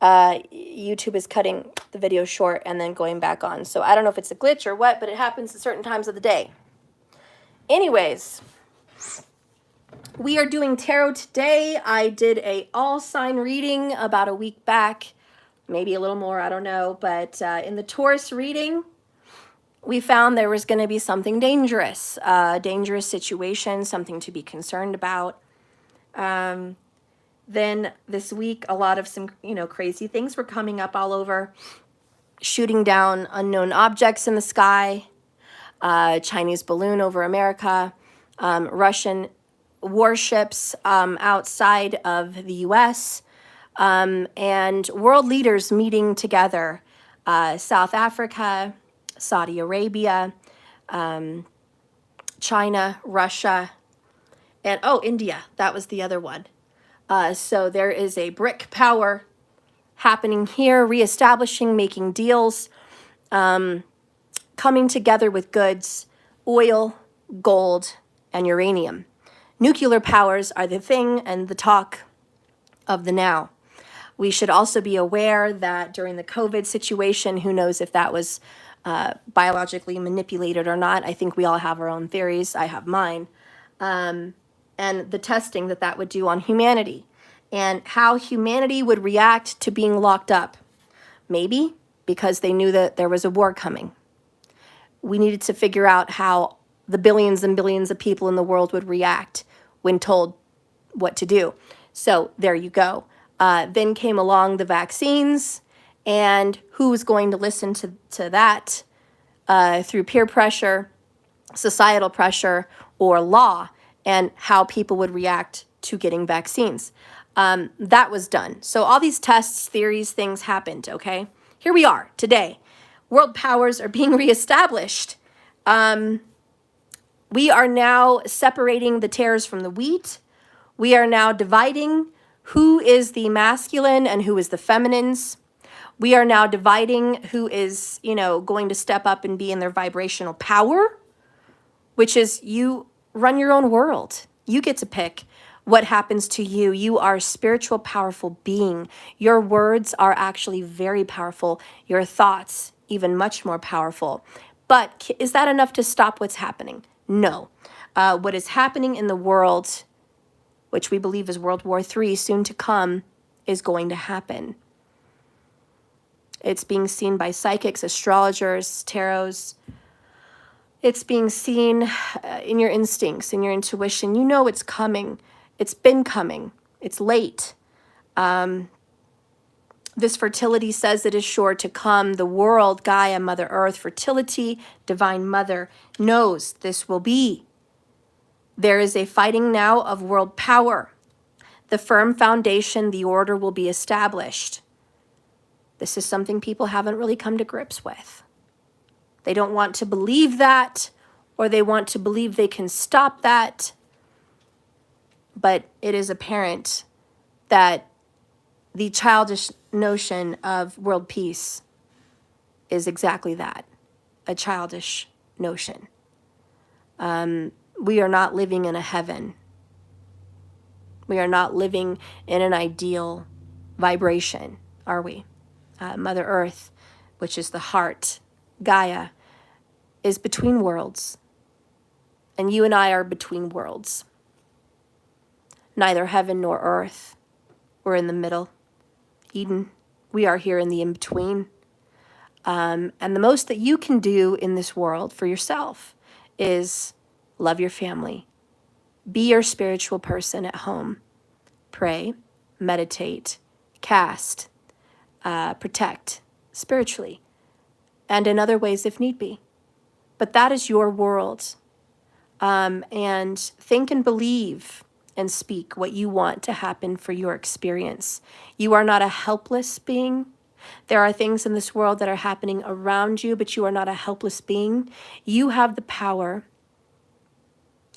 YouTube is cutting the video short and then going back on. So I don't know if it's a glitch or what, but it happens at certain times of the day. Anyways, we are doing tarot today. I did a all sign reading about a week back, maybe a little more, I don't know. But in the Taurus reading, we found there was going to be something dangerous, dangerous situation, something to be concerned about. Then this week, a lot of some, crazy things were coming up all over. Shooting down unknown objects in the sky, Chinese balloon over America, Russian warships outside of the U.S., and world leaders meeting together, South Africa, Saudi Arabia, China, Russia, and India. That was the other one. So there is a BRIC power happening here, reestablishing, making deals, coming together with goods, oil, gold, and uranium. Nuclear powers are the thing and the talk of the now. We should also be aware that during the COVID situation, who knows if that was biologically manipulated or not. I think we all have our own theories. I have mine. And the testing that would do on humanity and how humanity would react to being locked up. Maybe because they knew that there was a war coming. We needed to figure out how the billions and billions of people in the world would react when told what to do. So there you go. Then came along the vaccines, and who was going to listen to that through peer pressure, societal pressure, or law, and how people would react to getting vaccines. That was done. So all these tests, theories, things happened, okay? Here we are today. World powers are being reestablished. We are now separating the tares from the wheat. We are now dividing who is the masculine and who is the feminines. We are now dividing who is, going to step up and be in their vibrational power, which is you run your own world. You get to pick what happens to you. You are a spiritual, powerful being. Your words are actually very powerful. Your thoughts, even much more powerful. But is that enough to stop what's happening? No. What is happening in the world, which we believe is World War III, soon to come, is going to happen. It's being seen by psychics, astrologers, tarots. It's being seen in your instincts, in your intuition. You know it's coming. It's been coming. It's late. This fertility says it is sure to come. The world, Gaia, Mother Earth, fertility, Divine Mother, knows this will be. There is a fighting now of world power. The firm foundation, the order will be established. This is something people haven't really come to grips with. They don't want to believe that, or they want to believe they can stop that. But it is apparent that the childish notion of world peace is exactly that, a childish notion. We are not living in a heaven. We are not living in an ideal vibration, are we? Mother Earth, which is the heart, Gaia, is between worlds. And you and I are between worlds. Neither heaven nor earth. We're in the middle. Eden. We are here in the in-between. And the most that you can do in this world for yourself is love your family. Be your spiritual person at home. Pray, meditate, cast, protect spiritually, and in other ways if need be. But that is your world. And think and believe and speak what you want to happen for your experience. You are not a helpless being. There are things in this world that are happening around you, but you are not a helpless being. You have the power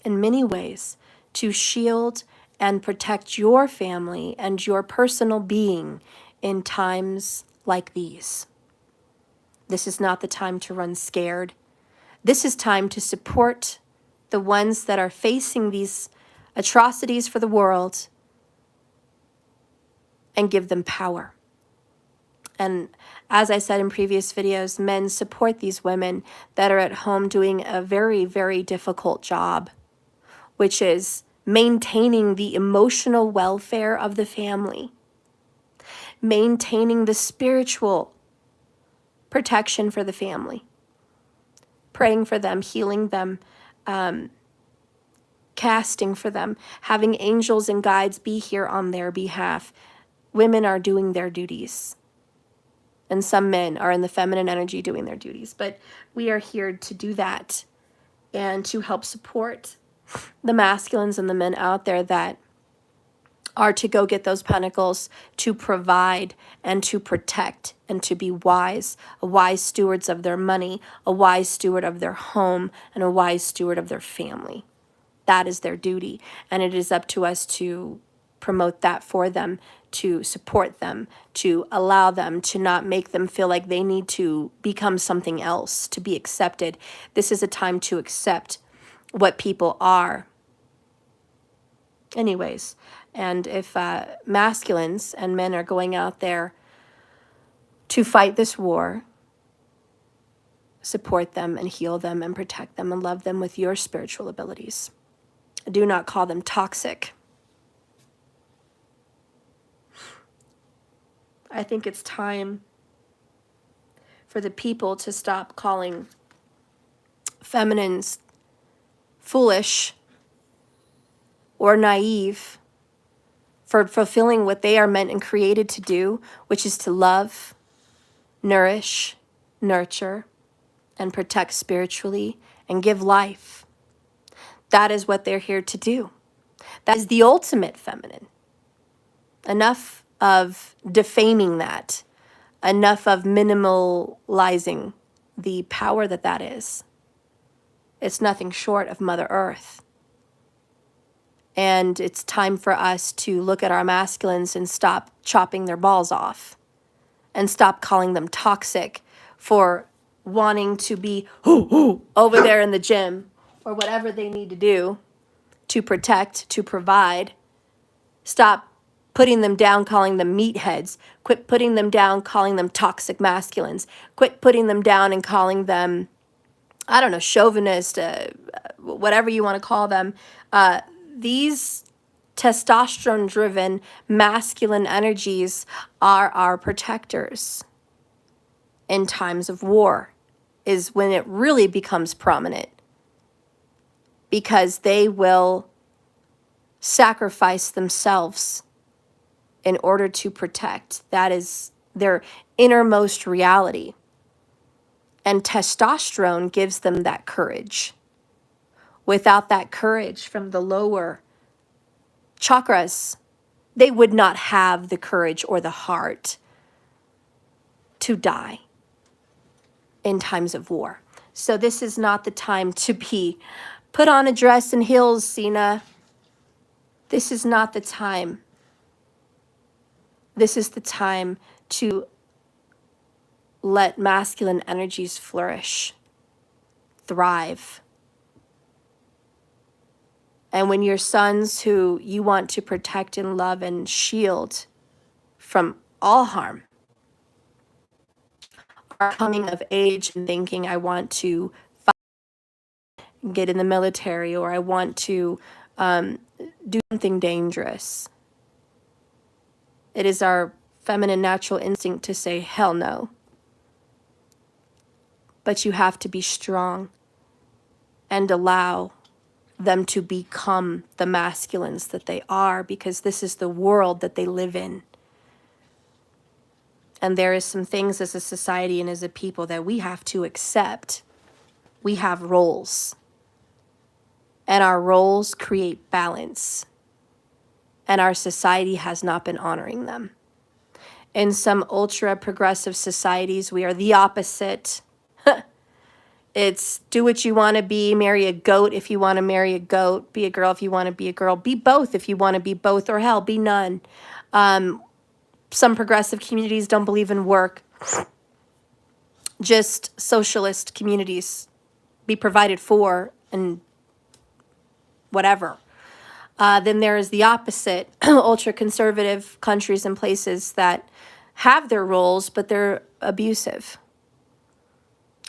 in many ways to shield and protect your family and your personal being in times like these. This is not the time to run scared. This is time to support the ones that are facing these atrocities for the world and give them power. And as I said in previous videos, men support these women that are at home doing a very, very difficult job, which is maintaining the emotional welfare of the family, maintaining the spiritual protection for the family, praying for them, healing them, casting for them, having angels and guides be here on their behalf. Women are doing their duties, and some men are in the feminine energy doing their duties, but we are here to do that and to help support the masculines and the men out there that are to go get those pentacles, to provide and to protect and to be wise stewards of their money, a wise steward of their home, and a wise steward of their family. That is their duty, and it is up to us to promote that for them, to support them, to allow them, to not make them feel like they need to become something else to be accepted. This is a time to accept what people are. Anyways, and if masculines and men are going out there to fight this war, support them and heal them and protect them and love them with your spiritual abilities. Do not call them toxic. I think it's time for the people to stop calling feminines foolish or naive for fulfilling what they are meant and created to do, which is to love, nourish, nurture, and protect spiritually and give life. That is what they're here to do. That is the ultimate feminine. Enough of defaming that. Enough of minimalizing the power that that is. It's nothing short of Mother Earth. And it's time for us to look at our masculines and stop chopping their balls off. And stop calling them toxic for wanting to be over there in the gym or whatever they need to do to protect, to provide. Stop putting them down, calling them meatheads. Quit putting them down, calling them toxic masculines. Quit putting them down and calling them, I don't know, chauvinist, whatever you want to call them. These testosterone-driven masculine energies are our protectors in times of war, is when it really becomes prominent, because they will sacrifice themselves in order to protect. That is their innermost reality. And testosterone gives them that courage. Without that courage from the lower chakras, they would not have the courage or the heart to die in times of war. So this is not the time to be put on a dress and heels, Cena. This is not the time. This is the time to let masculine energies flourish, thrive. And when your sons who you want to protect and love and shield from all harm are coming of age and thinking, I want to get in the military, or I want to do something dangerous, it is our feminine natural instinct to say, hell no. But you have to be strong and allow them to become the masculines that they are, because this is the world that they live in. And there is some things as a society and as a people that we have to accept. We have roles, and our roles create balance, and our society has not been honoring them. In some ultra progressive societies, we are the opposite. It's do what you want to be, marry a goat if you want to marry a goat, be a girl if you want to be a girl, be both if you want to be both, or hell, be none. Some progressive communities don't believe in work. Just socialist communities, be provided for and whatever. Then there is the opposite, ultra-conservative countries and places that have their roles, but they're abusive,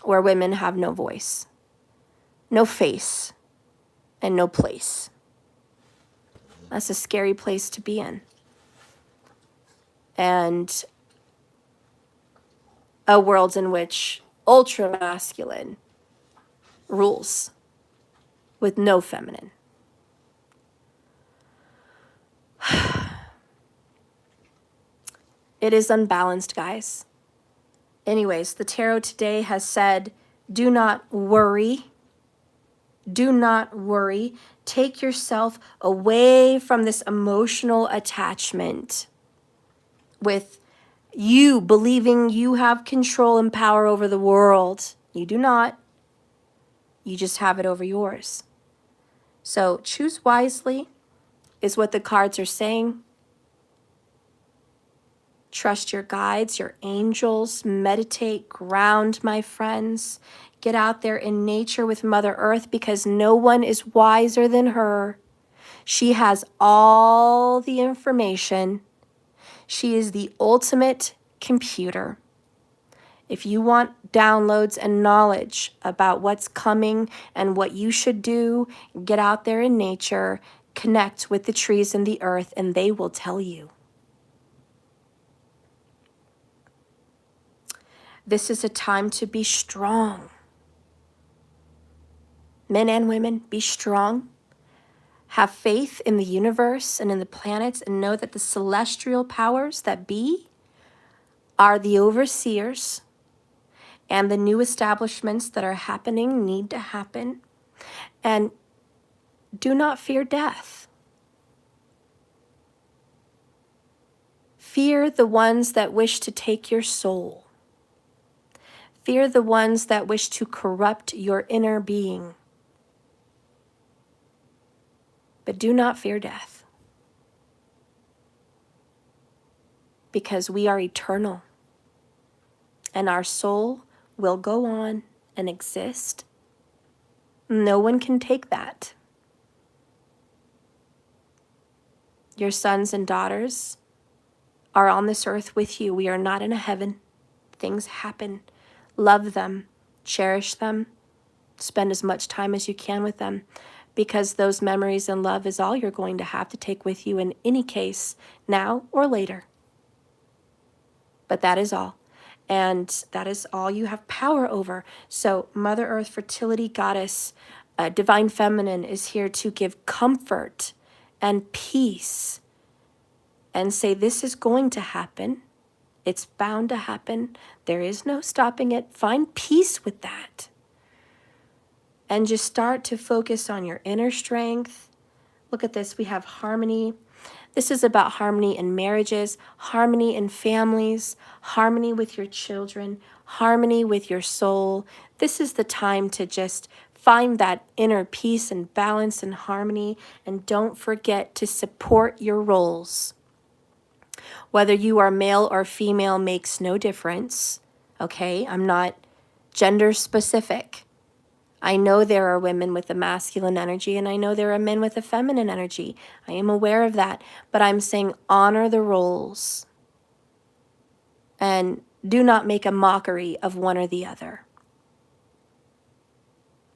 where women have no voice, no face, and no place. That's a scary place to be in. And a world in which ultra masculine rules with no feminine. It is unbalanced, guys. Anyways, the tarot today has said, do not worry. Do not worry. Take yourself away from this emotional attachment with you believing you have control and power over the world. You do not. You just have it over yours. So choose wisely is what the cards are saying. Trust your guides, your angels, meditate, ground, my friends. Get out there in nature with Mother Earth because no one is wiser than her. She has all the information. She is the ultimate computer. If you want downloads and knowledge about what's coming and what you should do, get out there in nature, connect with the trees and the earth, and they will tell you. This is a time to be strong. Men and women, be strong. Have faith in the universe and in the planets and know that the celestial powers that be are the overseers, and the new establishments that are happening need to happen. And do not fear death. Fear the ones that wish to take your soul. Fear the ones that wish to corrupt your inner being. But do not fear death. Because we are eternal. And our soul will go on and exist. No one can take that. Your sons and daughters are on this earth with you. We are not in a heaven. Things happen. Love them. Cherish them. Spend as much time as you can with them, because those memories and love is all you're going to have to take with you in any case, now or later. But that is all. And that is all you have power over. So Mother Earth, Fertility Goddess, Divine Feminine is here to give comfort and peace and say this is going to happen. It's bound to happen. There is no stopping it. Find peace with that. And just start to focus on your inner strength. Look at this. We have harmony. This is about harmony in marriages, harmony in families, harmony with your children, harmony with your soul. This is the time to just find that inner peace and balance and harmony. And don't forget to support your roles. Whether you are male or female makes no difference. Okay, I'm not gender specific. I know there are women with a masculine energy, and I know there are men with a feminine energy. I am aware of that, but I'm saying honor the roles and do not make a mockery of one or the other.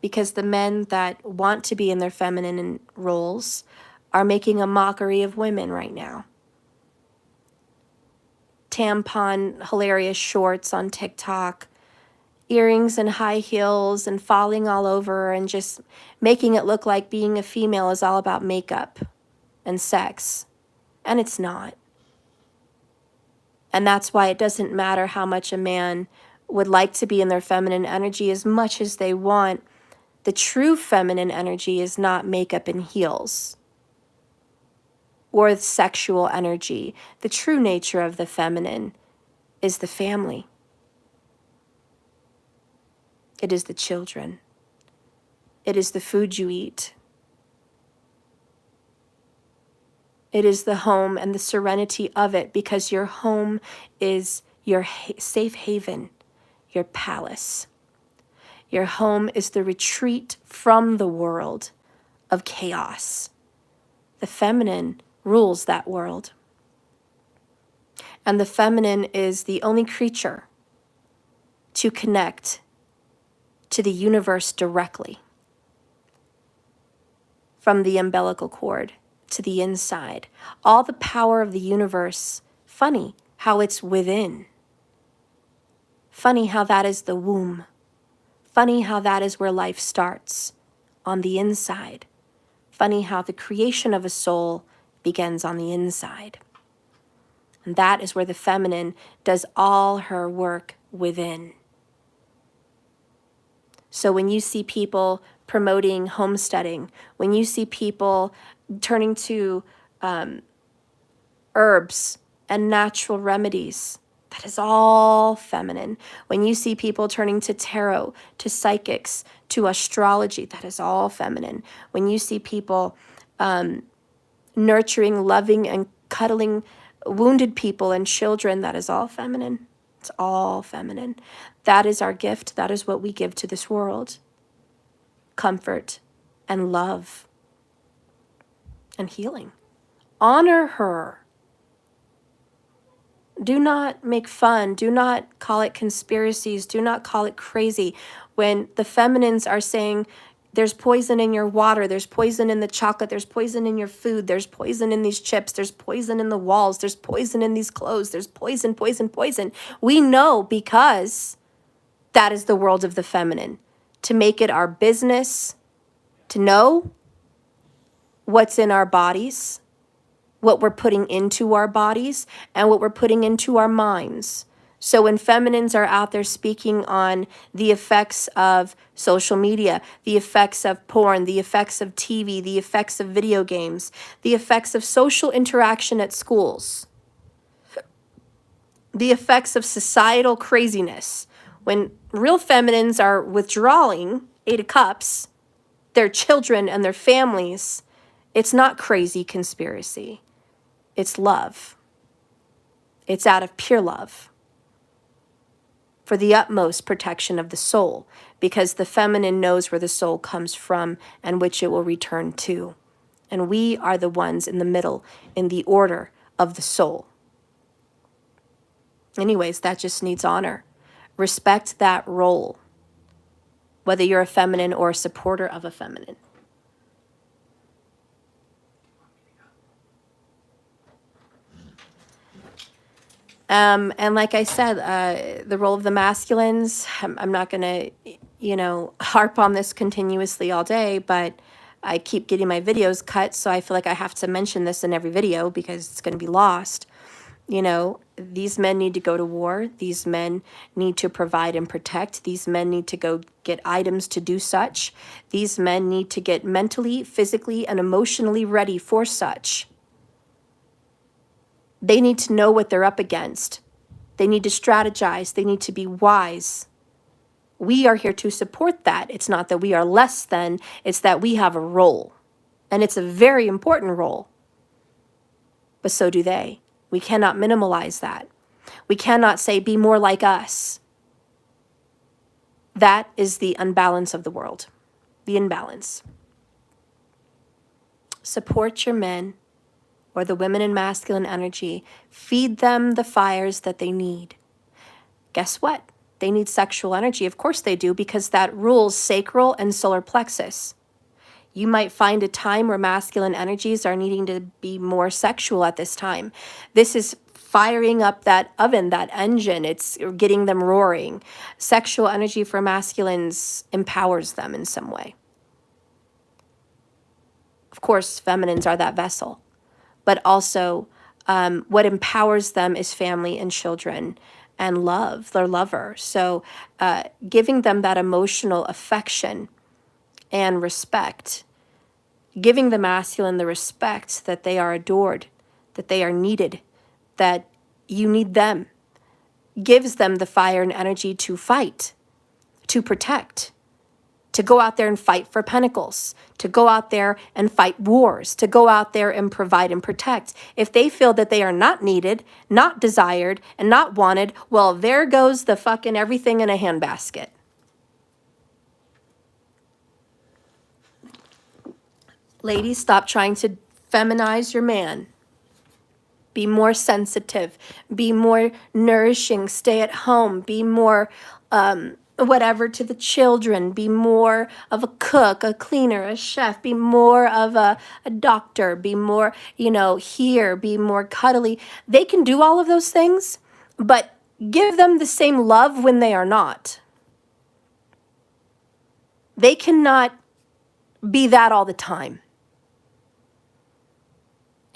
Because the men that want to be in their feminine roles are making a mockery of women right now. Tampon, hilarious shorts on TikTok, earrings and high heels and falling all over and just making it look like being a female is all about makeup and sex. And it's not. And that's why it doesn't matter how much a man would like to be in their feminine energy as much as they want. The true feminine energy is not makeup and heels or sexual energy. The true nature of the feminine is the family. It is the children. It is the food you eat. It is the home and the serenity of it, because your home is your safe haven, your palace. Your home is the retreat from the world of chaos. The feminine rules that world. And the feminine is the only creature to connect to the universe directly, from the umbilical cord to the inside. All the power of the universe, funny how it's within. Funny how that is the womb. Funny how that is where life starts, on the inside. Funny how the creation of a soul begins on the inside. And that is where the feminine does all her work within. So when you see people promoting homesteading, when you see people turning to herbs and natural remedies, that is all feminine. When you see people turning to tarot, to psychics, to astrology, that is all feminine. When you see people nurturing, loving, and cuddling wounded people and children, that is all feminine. It's all feminine. That is our gift. That is what we give to this world. Comfort and love and healing. Honor her. Do not make fun. Do not call it conspiracies. Do not call it crazy. When the feminines are saying, there's poison in your water, there's poison in the chocolate, there's poison in your food, there's poison in these chips, there's poison in the walls, there's poison in these clothes, there's poison, poison, poison. We know, because that is the world of the feminine. To make it our business, to know what's in our bodies, what we're putting into our bodies, and what we're putting into our minds. So when feminines are out there speaking on the effects of social media, the effects of porn, the effects of TV, the effects of video games, the effects of social interaction at schools, the effects of societal craziness, when real feminines are withdrawing 8 of Cups, their children and their families, it's not crazy conspiracy. It's love. It's out of pure love for the utmost protection of the soul, because the feminine knows where the soul comes from and which it will return to. And we are the ones in the middle, in the order of the soul. Anyways, that just needs honor. Respect that role, whether you're a feminine or a supporter of a feminine. And like I said, the role of the masculines, I'm not going to, harp on this continuously all day, but I keep getting my videos cut, so I feel like I have to mention this in every video because it's going to be lost. These men need to go to war. These men need to provide and protect. These men need to go get items to do such. These men need to get mentally, physically, and emotionally ready for such. They need to know what they're up against. They need to strategize. They need to be wise. We are here to support that. It's not that we are less than, it's that we have a role. And it's a very important role. But so do they. We cannot minimalize that. We cannot say, be more like us. That is the unbalance of the world, the imbalance. Support your men, or the women in masculine energy. Feed them the fires that they need. Guess what? They need sexual energy. Of course they do, because that rules sacral and solar plexus. You might find a time where masculine energies are needing to be more sexual at this time. This is firing up that oven, that engine. It's getting them roaring. Sexual energy for masculines empowers them in some way. Of course, feminines are that vessel. But also what empowers them is family and children and love, their lover. So giving them that emotional affection and respect, giving the masculine the respect that they are adored, that they are needed, that you need them, gives them the fire and energy to fight, to protect, to go out there and fight for pentacles, to go out there and fight wars, to go out there and provide and protect. If they feel that they are not needed, not desired, and not wanted, well, there goes the fucking everything in a handbasket. Ladies, stop trying to feminize your man. Be more sensitive, be more nourishing, stay at home, be more whatever to the children, be more of a cook, a cleaner, a chef, be more of a doctor, be more, here, be more cuddly. They can do all of those things, but give them the same love when they are not. They cannot be that all the time.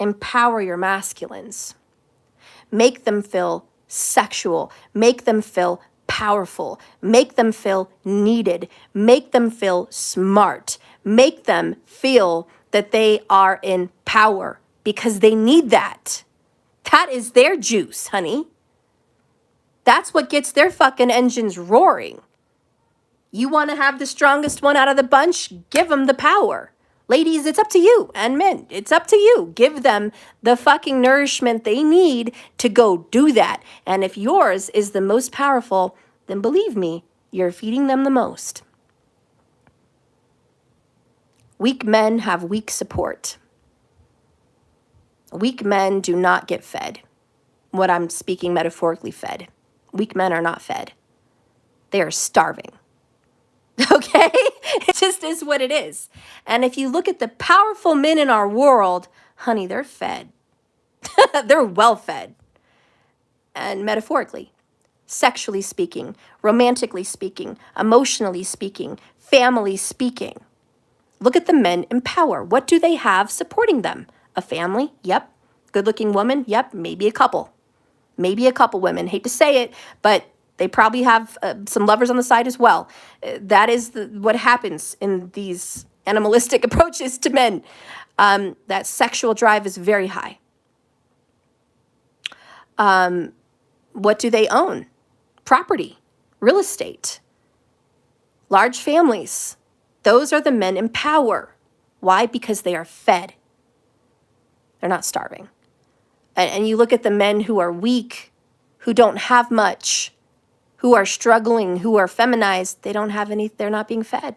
Empower your masculines. Make them feel sexual. Make them feel powerful. Make them feel needed. Make them feel smart. Make them feel that they are in power because they need that. That is their juice, honey. That's what gets their fucking engines roaring. You want to have the strongest one out of the bunch? Give them the power. Ladies, it's up to you. And men, it's up to you. Give them the fucking nourishment they need to go do that. And if yours is the most powerful, then believe me, you're feeding them the most. Weak men have weak support. Weak men do not get fed. What I'm speaking metaphorically fed. Weak men are not fed. They are starving. Okay? It just is what it is. And if you look at the powerful men in our world, honey, they're fed. They're well fed. And metaphorically, sexually speaking, romantically speaking, emotionally speaking, family speaking. Look at the men in power. What do they have supporting them? A family? Yep. Good-looking woman? Yep. Maybe a couple. Maybe a couple women. Hate to say it, but they probably have some lovers on the side as well. That is what happens in these animalistic approaches to men. That sexual drive is very high. What do they own? Property, real estate, large families. Those are the men in power. Why? Because they are fed. They're not starving. And you look at the men who are weak, who don't have much, who are struggling, who are feminized, they don't have any, they're not being fed.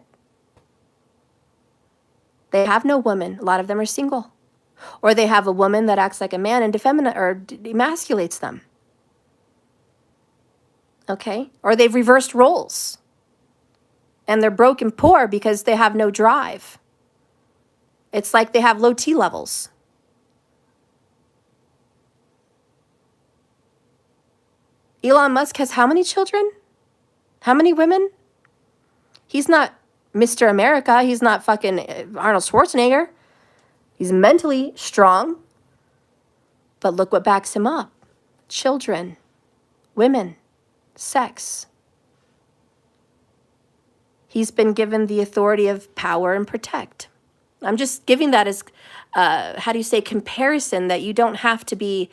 They have no woman. A lot of them are single. Or they have a woman that acts like a man and emasculates them. Okay? Or they've reversed roles. And they're broke and poor because they have no drive. It's like they have low T levels. Elon Musk has how many children? How many women? He's not Mr. America. He's not fucking Arnold Schwarzenegger. He's mentally strong. But look what backs him up. Children, women, sex. He's been given the authority of power and protect. I'm just giving that as, comparison, that you don't have to be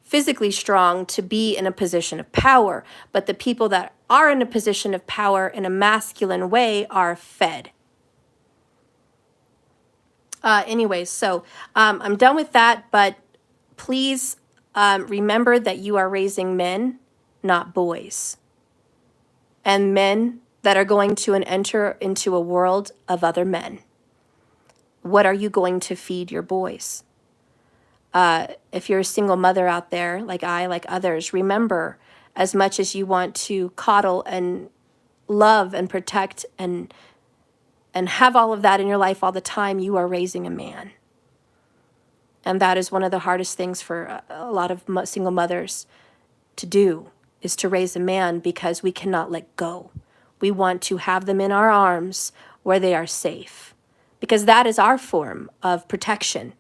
physically strong to be in a position of power, but the people that are in a position of power in a masculine way are fed. Anyways, so I'm done with that, but please remember that you are raising men, not boys, and men that are going to enter into a world of other men. What are you going to feed your boys? If you're a single mother out there, like I, like others, remember, as much as you want to coddle and love and protect and have all of that in your life all the time, you are raising a man. And that is one of the hardest things for a lot of single mothers to do, is to raise a man, because we cannot let go. We want to have them in our arms where they are safe, because that is our form of protection.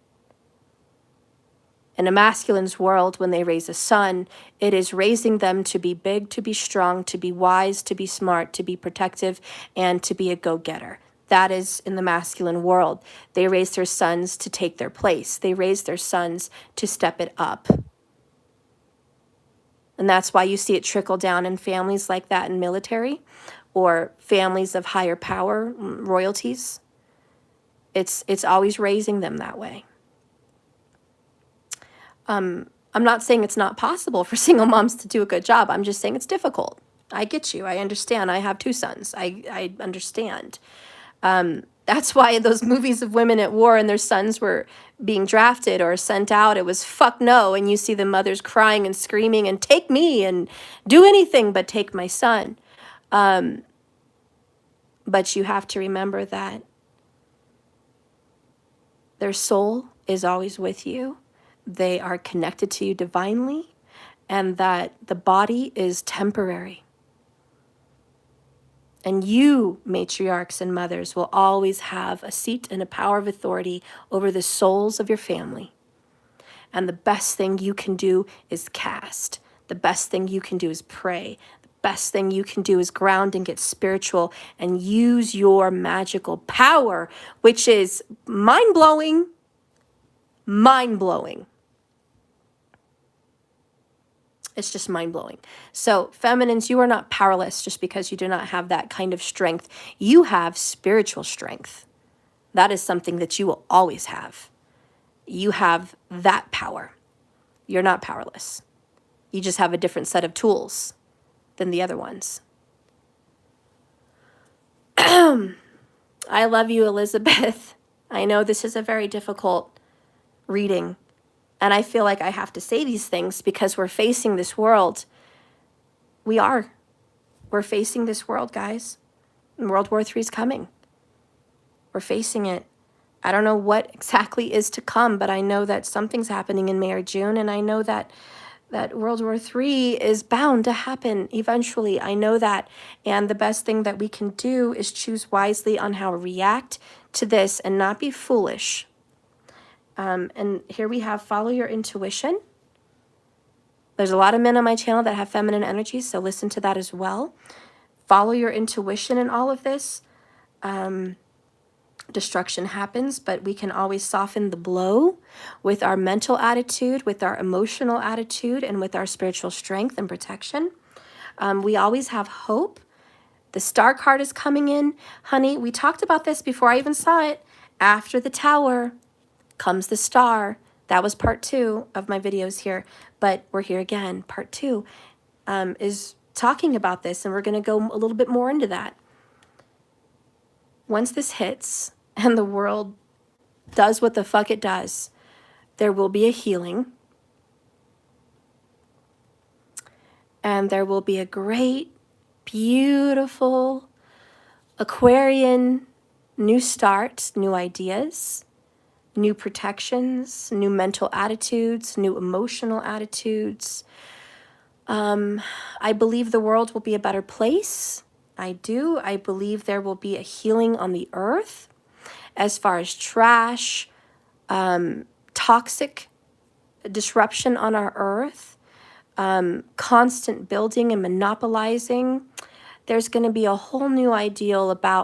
In a masculine's world, when they raise a son, it is raising them to be big, to be strong, to be wise, to be smart, to be protective, and to be a go-getter. That is in the masculine world. They raise their sons to take their place. They raise their sons to step it up. And that's why you see it trickle down in families like that in military, or families of higher power, royalties. It's always raising them that way. I'm not saying it's not possible for single moms to do a good job. I'm just saying it's difficult. I get you. I understand. I have 2 sons. I understand. That's why in those movies of women at war and their sons were being drafted or sent out, it was fuck no. And you see the mothers crying and screaming and take me and do anything but take my son. But you have to remember that their soul is always with you. They are connected to you divinely, and that the body is temporary. And you, matriarchs and mothers, will always have a seat and a power of authority over the souls of your family. And the best thing you can do is cast. The best thing you can do is pray. The best thing you can do is ground and get spiritual and use your magical power, which is mind-blowing, mind-blowing. It's just mind-blowing. So feminines, you are not powerless just because you do not have that kind of strength. You have spiritual strength. That is something that you will always have. You have that power. You're not powerless. You just have a different set of tools than the other ones. I love you, Elizabeth. I know this is a very difficult reading. And I feel like I have to say these things because we're facing this world. We're facing this world, guys. And World War III is coming. We're facing it. I don't know what exactly is to come, but I know that something's happening in May or June, and I know that World War III is bound to happen eventually. I know that. And the best thing that we can do is choose wisely on how to react to this and not be foolish. And here we have follow your intuition. There's a lot of men on my channel that have feminine energy, so listen to that as well. Follow your intuition in all of this. Destruction happens, but we can always soften the blow with our mental attitude, with our emotional attitude, and with our spiritual strength and protection. We always have hope. The star card is coming in. Honey, we talked about this before I even saw it. After the tower comes the star. That was part 2 of my videos here, but we're here again. Part 2 is talking about this, and we're going to go a little bit more into that. Once this hits and the world does what the fuck it does, there will be a healing, and there will be a great, beautiful Aquarian new start, new ideas, new protections, new mental attitudes, new emotional attitudes. I believe the world will be a better place. I do. I believe there will be a healing on the earth as far as trash, toxic disruption on our earth, constant building and monopolizing. There's going to be a whole new ideal about